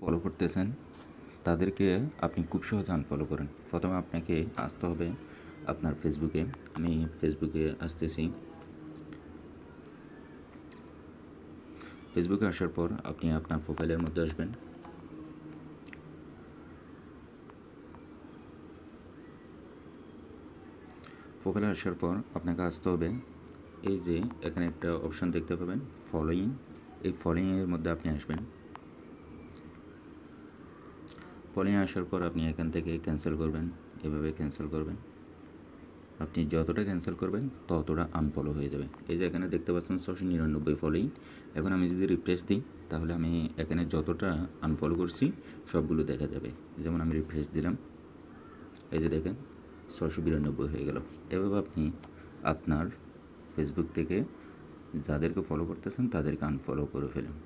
Follow করতেছেন তাদেরকে আপনি খুব সহজে আনফলো করেন। প্রথমে আপনাকে আসতে হবে আপনার ফেসবুকে। আমি ফেসবুকে আসতেছি। ফেসবুকে আসার পর আপনি আপনার প্রোফাইলের মধ্যে আসবেন। প্রোফাইলে আসার পর আপনাকে আসতে হবে এই যে এখানে একটা অপশন দেখতে পাবেন ফলোয়িং। এই ফলোয়িংয়ের মধ্যে আপনি আসবেন। ফলোয়িং আসার পর আপনি এখান থেকে ক্যান্সেল করবেন। এভাবে ক্যান্সেল করবেন। আপনি যতটা ক্যান্সেল করবেন ততটা আনফলো হয়ে যাবে। এই যে এখানে দেখতে পাচ্ছেন 699 ফলোয়িং। এখন আমি যদি রিফ্রেশ দিই তাহলে আমি এখানে যতটা আনফলো করছি সবগুলো দেখা যাবে। যেমন আমি রিফ্রেশ দিলাম, এই যে দেখেন 692 হয়ে গেল। এভাবে আপনি আপনার ফেসবুক থেকে যাদেরকে ফলো করতেছেন তাদেরকে আনফলো করে ফেলুন।